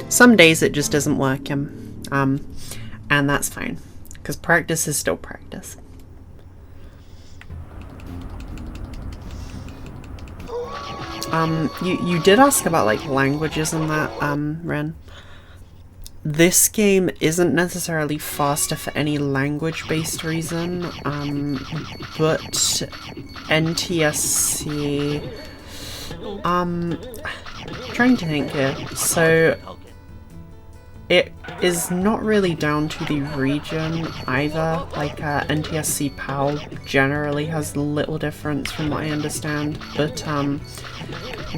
Some days it just isn't working, and that's fine, because practice is still practice. You did ask about like languages and that, Ren. This game isn't necessarily faster for any language-based reason, but NTSC, trying to think here. So it is not really down to the region either. Like NTSC PAL generally has little difference from what I understand, but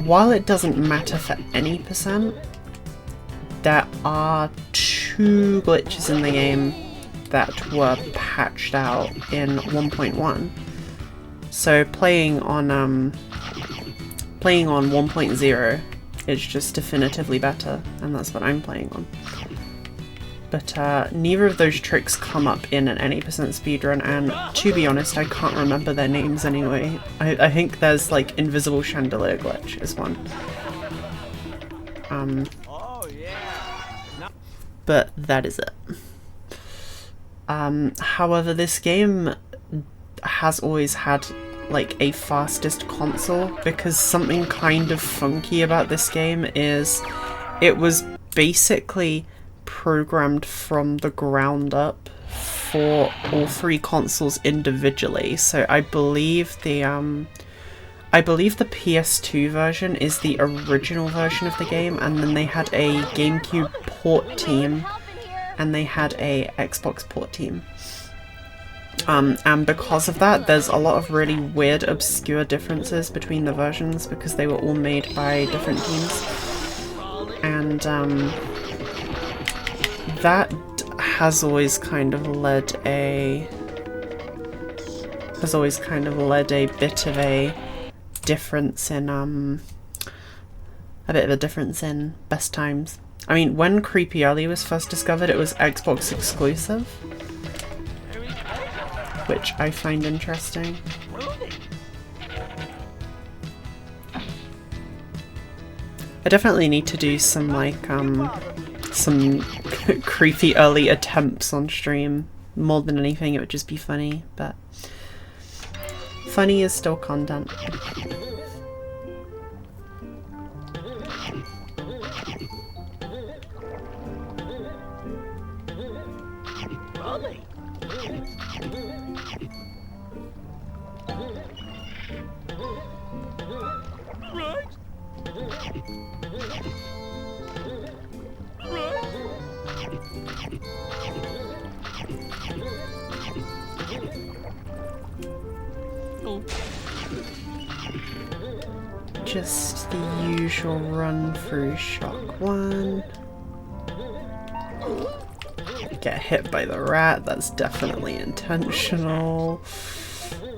while it doesn't matter for any percent, there are 2 glitches in the game that were patched out in 1.1. So playing on 1.0 is just definitively better, and that's what I'm playing on. But neither of those tricks come up in an any percent speedrun, and to be honest, I can't remember their names anyway. I think there's like Invisible Chandelier glitch is one. But that is it. However, this game has always had like a fastest console, because something kind of funky about this game is it was basically programmed from the ground up for all 3 consoles individually. So I believe the PS2 version is the original version of the game, and then they had a GameCube port team, and they had a Xbox port team. And because of that, there's a lot of really weird, obscure differences between the versions, because they were all made by different teams. And that has always kind of led a bit of a difference in best times. I mean, when Creepy Alley was first discovered, it was Xbox exclusive, which I find interesting. I definitely need to do some like some Creepy Early attempts on stream. More than anything, it would just be funny, but funny is still content. Just the usual run through shock 1. Get hit by the rat, that's definitely intentional.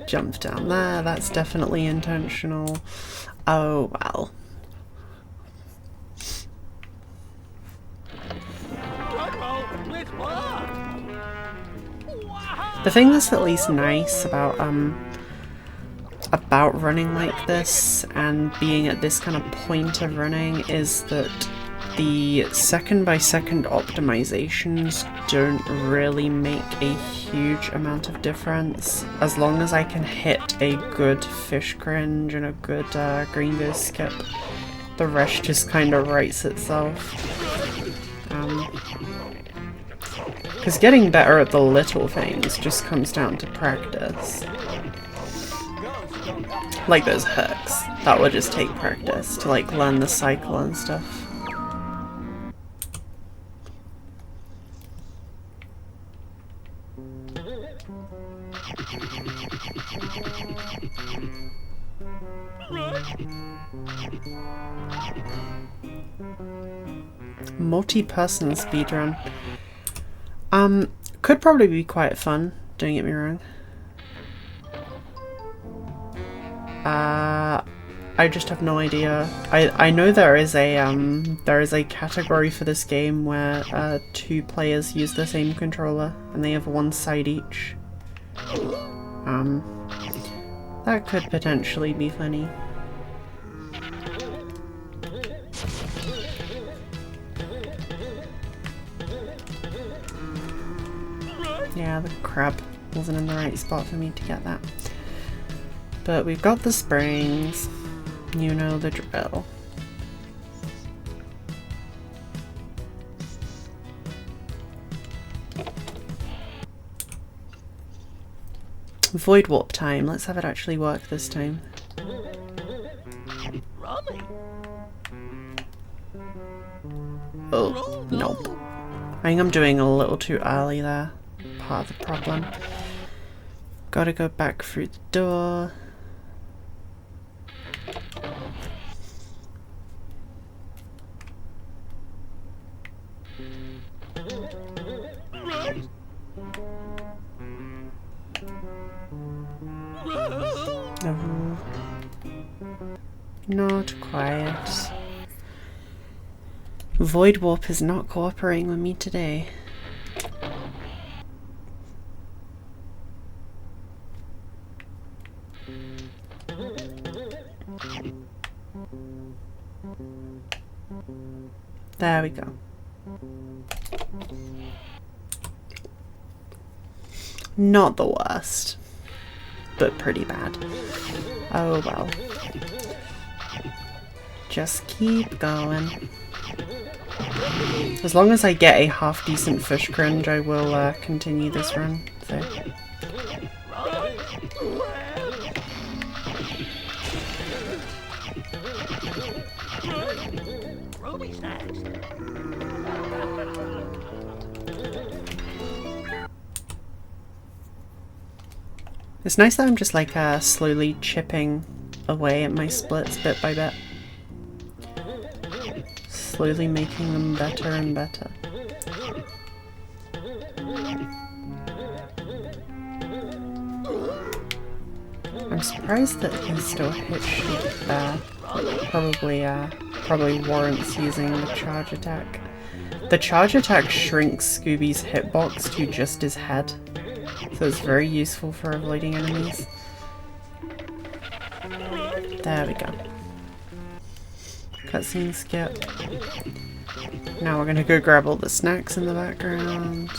Jump down there, that's definitely intentional. Oh well. The thing that's at least nice about running like this and being at this kind of point of running is that the second by second optimizations don't really make a huge amount of difference. As long as I can hit a good fish cringe and a good green ghost skip, the rest just kind of writes itself. Because getting better at the little things just comes down to practice. Like those hooks, that would just take practice to like learn the cycle and stuff. Multi-person speedrun. Could probably be quite fun, don't get me wrong. I just have no idea. I know there is a category for this game where 2 players use the same controller and they have 1 side each. That could potentially be funny. Yeah, the crab wasn't in the right spot for me to get that. But we've got the springs. You know the drill. Void warp time. Let's have it actually work this time. Oh, nope. I think I'm doing a little too early there. Part of the problem. Gotta go back through the door. No. Not quite. Void warp is not cooperating with me today. There we go. Not the worst, but pretty bad. Oh well. Just keep going. As long as I get a half decent fish cringe, I will continue this run. So. It's nice that I'm just like slowly chipping away at my splits bit by bit. Slowly making them better and better. I'm surprised that he still hits shoot there. Probably warrants using the charge attack. The charge attack shrinks Scooby's hitbox to just his head, so it's very useful for avoiding enemies. There we go. Cutscene skip. Now we're gonna go grab all the snacks in the background.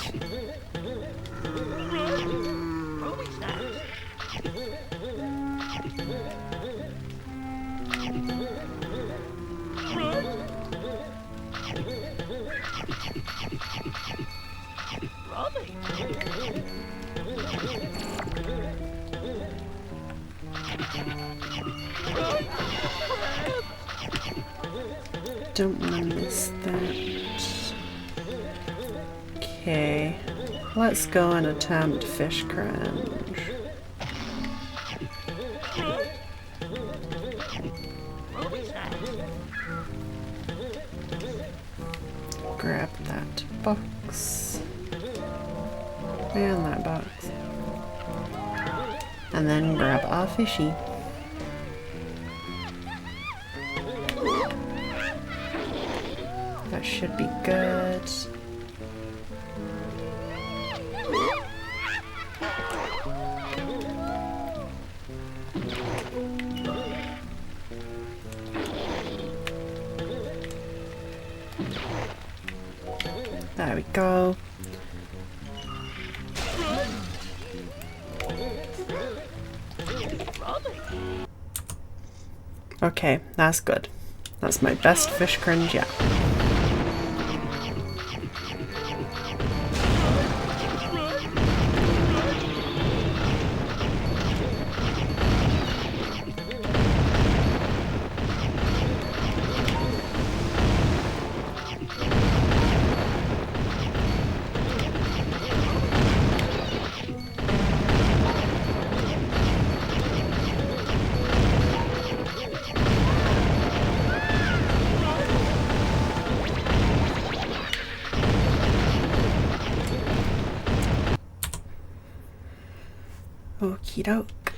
Don't want to miss that. Okay, let's go and attempt fish cringe. Grab that box and that box, and then grab our fishy. That should be good. There we go. Okay, that's good. That's my best fish cringe yet. Okie doke.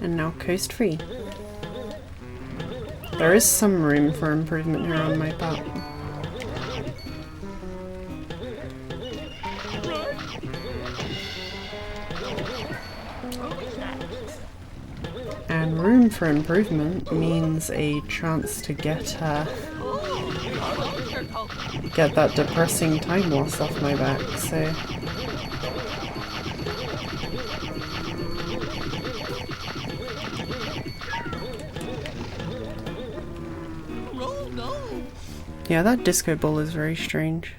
And now coast free. There is some room for improvement here on my part. And room for improvement means a chance to get that depressing time loss off my back, so Yeah, that disco ball is very strange.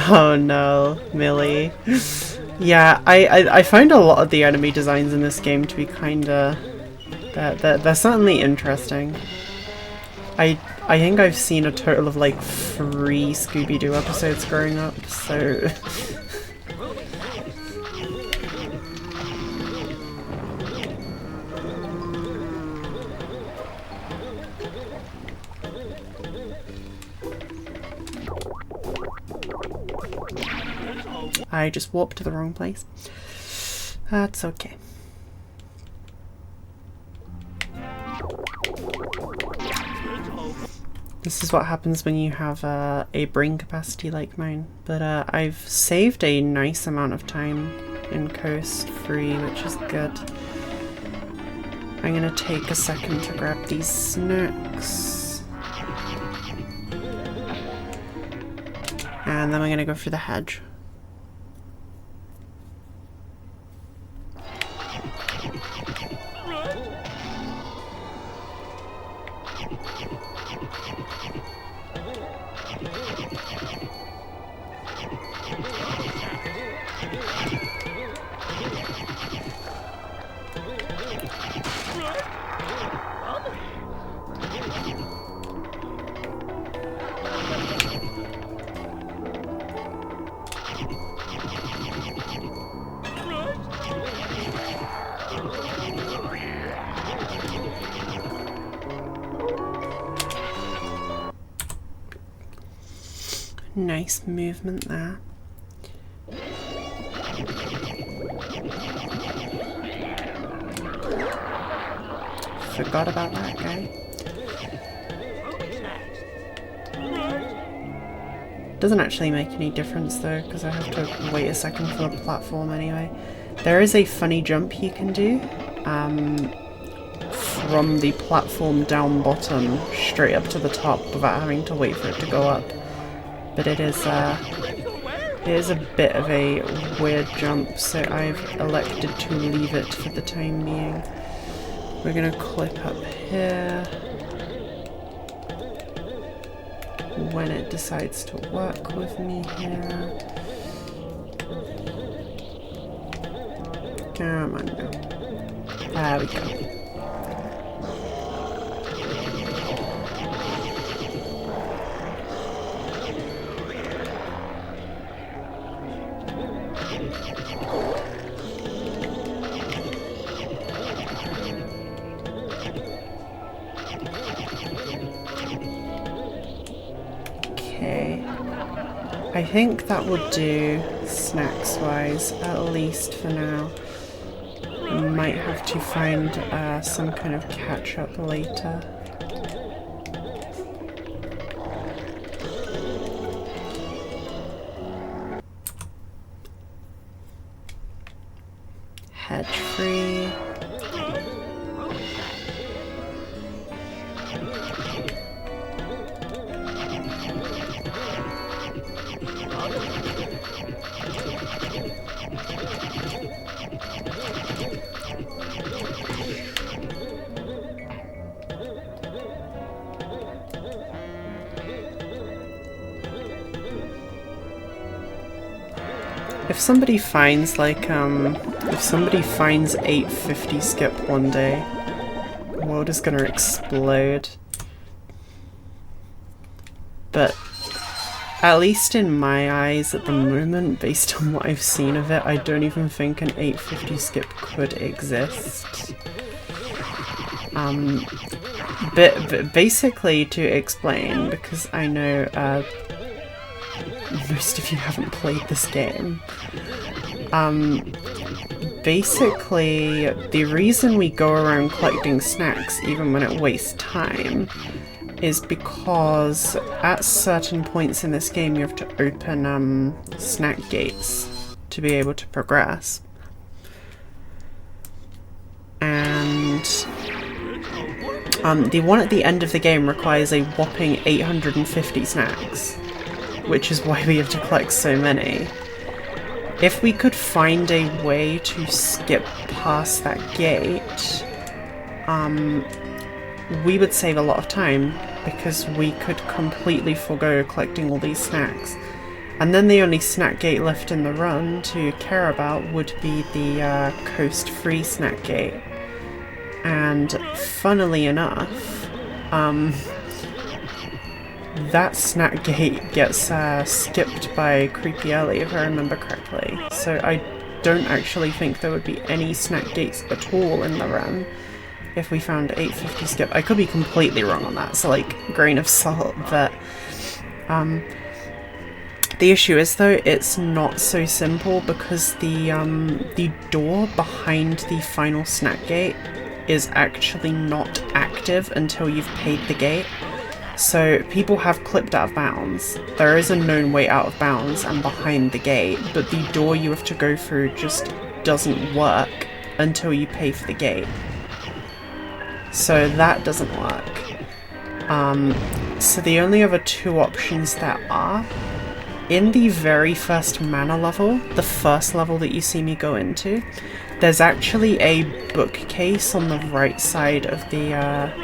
Oh no, Millie. Yeah, I find a lot of the enemy designs in this game to be kinda... They're certainly interesting. I think I've seen a total of like 3 Scooby-Doo episodes growing up, so... I just warped to the wrong place. That's okay. This is what happens when you have a brain capacity like mine. But I've saved a nice amount of time in Coast 3, which is good. I'm gonna take a second to grab these snacks. And then I'm gonna go for the hedge. Nice movement there. Forgot about that guy. Doesn't actually make any difference though, because I have to wait a second for the platform anyway. There is a funny jump you can do from the platform down bottom straight up to the top without having to wait for it to go up. But it is a bit of a weird jump, so I've elected to leave it for the time being. We're gonna clip up here. When it decides to work with me here. Come on now. There we go. I think that would do snacks wise, at least for now. I might have to find some kind of catch up later. Hedge free. If somebody finds like, if somebody finds 850 skip one day, the world is gonna explode. But at least in my eyes at the moment, based on what I've seen of it, I don't even think an 850 skip could exist. But basically to explain, because I know most of you haven't played this game. Basically, the reason we go around collecting snacks, even when it wastes time, is because at certain points in this game you have to open snack gates to be able to progress. And the one at the end of the game requires a whopping 850 snacks, which is why we have to collect so many. If we could find a way to skip past that gate, we would save a lot of time because we could completely forego collecting all these snacks. And then the only snack gate left in the run to care about would be the coast free snack gate. And funnily enough, that snack gate gets skipped by Creepy Ellie, if I remember correctly. So I don't actually think there would be any snack gates at all in the run if we found 850 skip. I could be completely wrong on that, so like, grain of salt, but the issue is though, it's not so simple because the door behind the final snack gate is actually not active until you've paid the gate. So people have clipped out of bounds. There is a known way out of bounds and behind the gate, but the door you have to go through just doesn't work until you pay for the gate. So that doesn't work. So the only other two options there are, in the very first manor level, the first level that you see me go into, there's actually a bookcase on the right side of the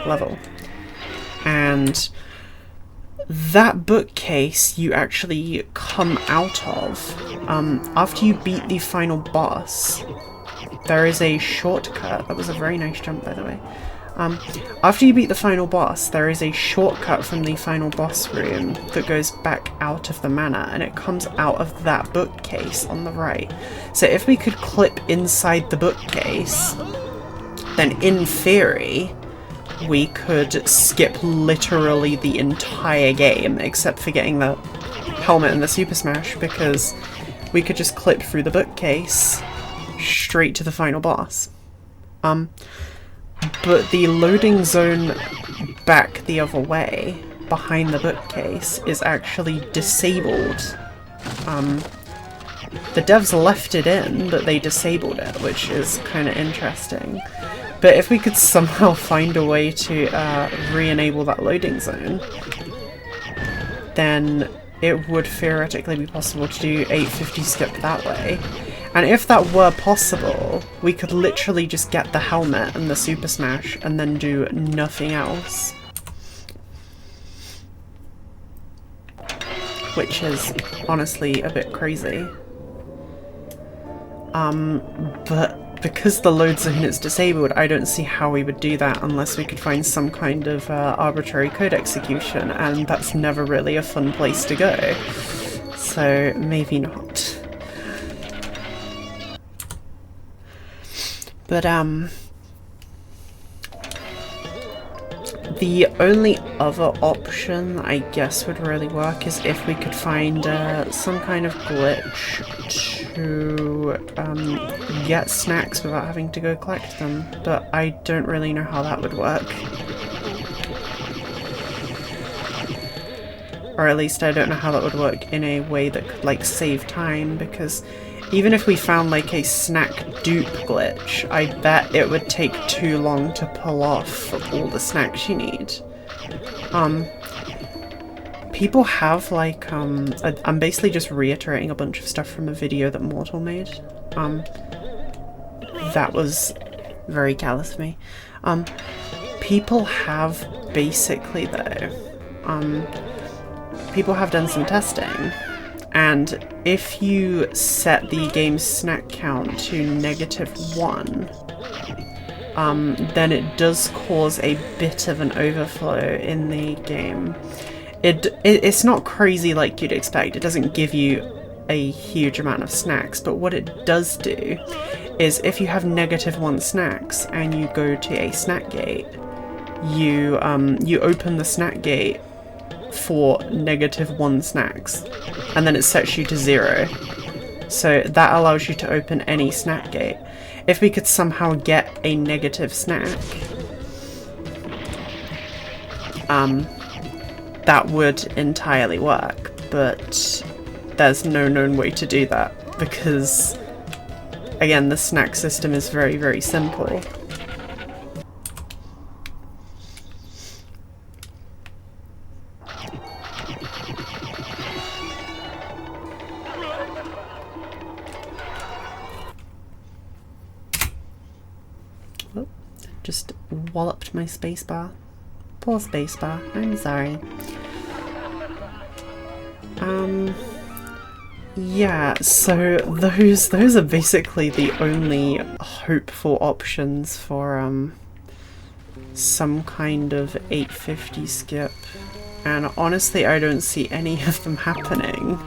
level. And that bookcase you actually come out of after you beat the final boss. There is a shortcut. That was a very nice jump, by the way. After you beat the final boss, there is a shortcut from the final boss room that goes back out of the manor, and it comes out of that bookcase on the right. So if we could clip inside the bookcase, then in theory, we could skip literally the entire game, except for getting the helmet and the Super Smash, because we could just clip through the bookcase straight to the final boss. But the loading zone back the other way, behind the bookcase, is actually disabled. The devs left it in, but they disabled it, which is kind of interesting. But if we could somehow find a way to re-enable that loading zone, then it would theoretically be possible to do 850 skip that way. And if that were possible, we could literally just get the helmet and the Super Smash and then do nothing else. Which is honestly a bit crazy. But because the load zone is disabled, I don't see how we would do that unless we could find some kind of arbitrary code execution, and that's never really a fun place to go. So maybe not. But the only other option I guess would really work is if we could find some kind of glitch to get snacks without having to go collect them, but I don't really know how that would work. Or at least I don't know how that would work in a way that could like save time, because even if we found like a snack dupe glitch, I bet it would take too long to pull off all the snacks you need. People have like, I'm basically just reiterating a bunch of stuff from a video that Mortal made. That was very callous of me. People have basically though, people have done some testing. And if you set the game's snack count to -1, then it does cause a bit of an overflow in the game. It's not crazy like you'd expect. It doesn't give you a huge amount of snacks, but what it does do is if you have -1 snacks and you go to a snack gate, you open the snack gate for -1 snacks, and then it sets you to 0. So that allows you to open any snack gate. If we could somehow get a negative snack, that would entirely work, but there's no known way to do that because, again, the snack system is very, very simple. Just walloped my spacebar. Poor spacebar. I'm sorry. Yeah, so those are basically the only hopeful options for some kind of 850 skip. And honestly, I don't see any of them happening.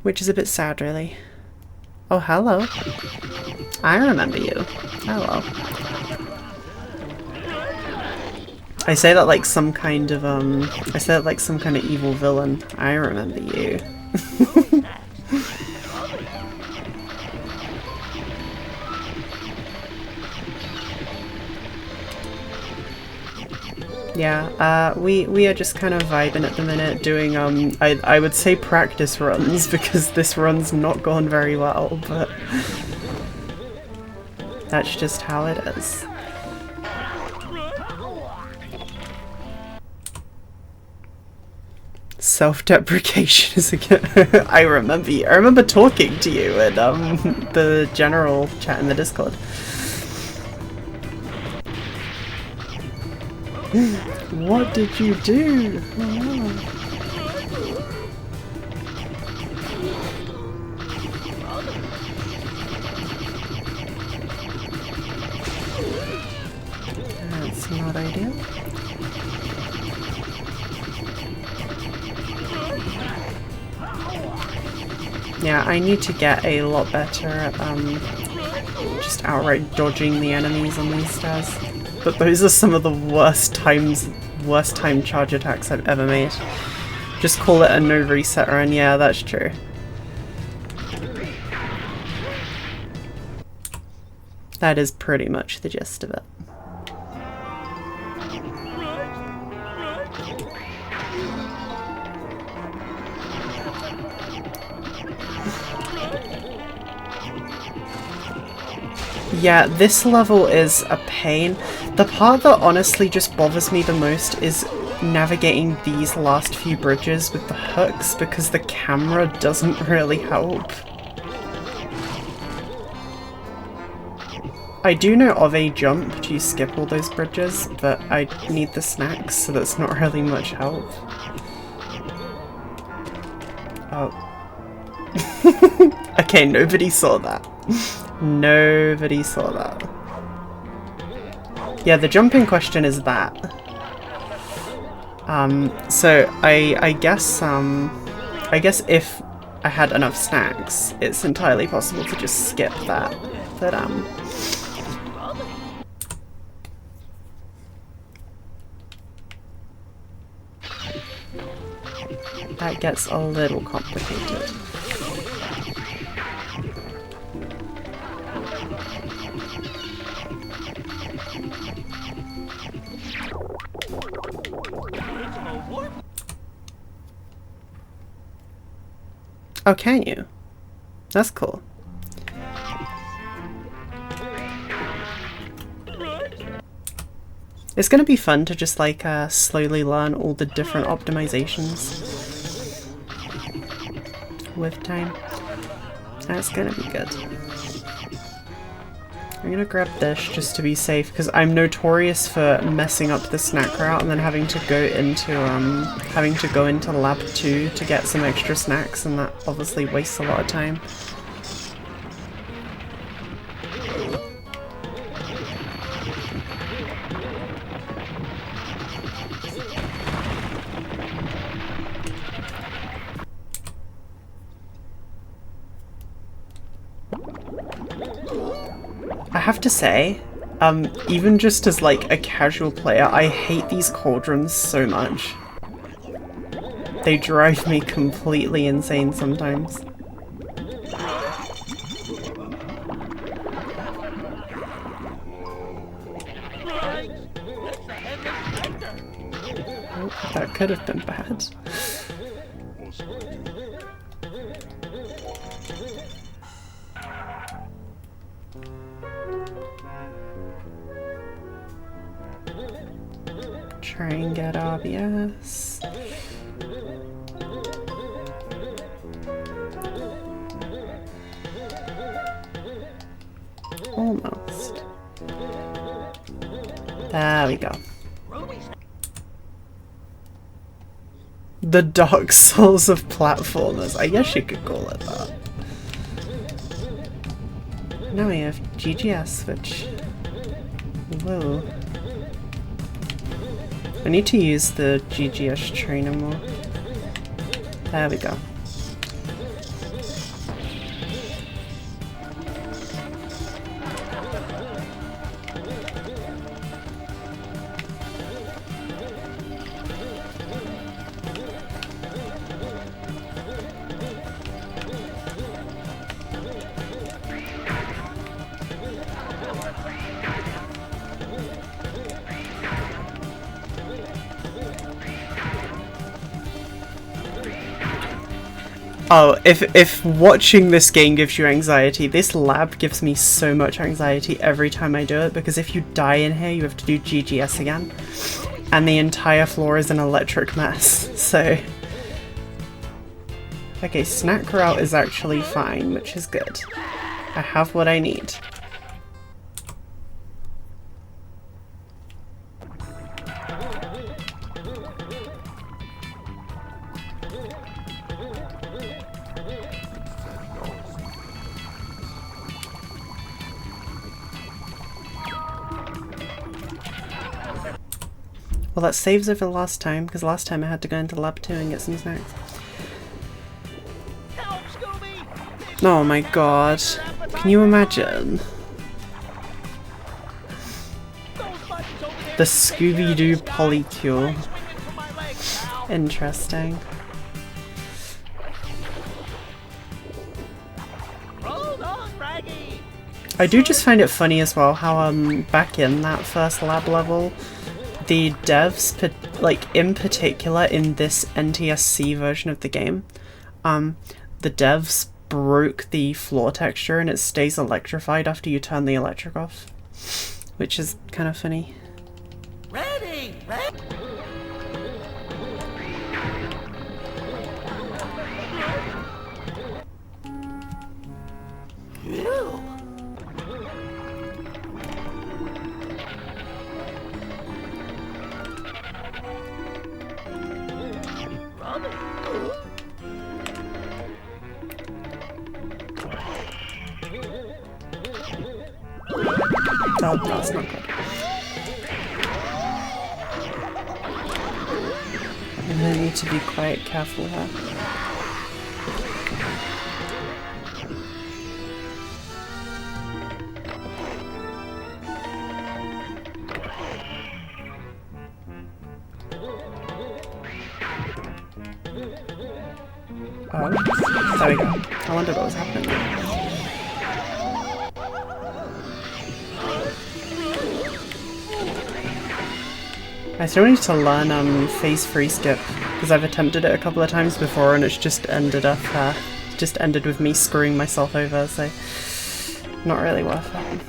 Which is a bit sad, really. Oh, hello. I remember you. Hello. I say that like some kind of, I say that like some kind of evil villain. I remember you. Yeah, we are just kind of vibing at the minute, doing, I would say practice runs, because this run's not gone very well, but that's just how it is. Self-deprecation is again. I remember you. I remember talking to you in the general chat in the Discord. What did you do? Oh. That's not ideal. Yeah, I need to get a lot better at just outright dodging the enemies on these stairs. But those are some of the worst time charge attacks I've ever made. Just call it a no reset run, yeah, that's true. That is pretty much the gist of it. Yeah, this level is a pain. The part that honestly just bothers me the most is navigating these last few bridges with the hooks, because the camera doesn't really help. I do know of a jump to skip all those bridges, but I need the snacks, so that's not really much help. Oh. Okay, nobody saw that. Nobody saw that. Yeah, the jumping question is that. So I guess if I had enough snacks, it's entirely possible to just skip that. But that gets a little complicated. Oh, can you? That's cool. It's gonna be fun to just like slowly learn all the different optimizations with time. That's gonna be good. I'm gonna grab this just to be safe, because I'm notorious for messing up the snack route and then having to go into lab 2 to get some extra snacks, and that obviously wastes a lot of time. I have to say, even just as like a casual player, I hate these cauldrons so much. They drive me completely insane sometimes. Oh, that could have been bad. Try and get obvious. Almost. There we go. The Dark Souls of platformers. I guess you could call it that. Now we have GGS, which... Whoa. I need to use the GGS trainer more. There we go. Oh, if watching this game gives you anxiety, this lab gives me so much anxiety every time I do it, because if you die in here, you have to do GGS again. And the entire floor is an electric mess, so... Okay, snack route is actually fine, which is good. I have what I need. Well, that saves over the last time, because last time I had to go into lab 2 and get some snacks. Oh my god. Can you imagine? The Scooby-Doo polycule. Interesting. I do just find it funny as well how back in that first lab level, the devs, like in particular in this NTSC version of the game, the devs broke the floor texture and it stays electrified after you turn the electric off, which is kind of funny. Ready. Oh, that's not good. I'm gonna need to be quite careful here. Oh, there we go. I wondered what was happening there. I still need to learn phase free skip, because I've attempted it a couple of times before and it's just ended with me screwing myself over, so not really worth it.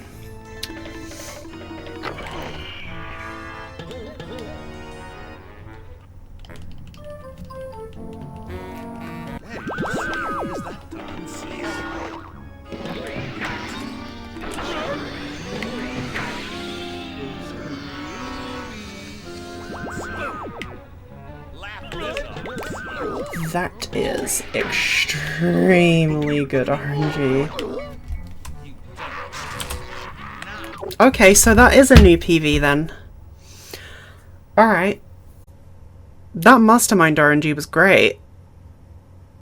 That is extremely good RNG. Okay, so that is a new PV then. Alright. That Mastermind RNG was great.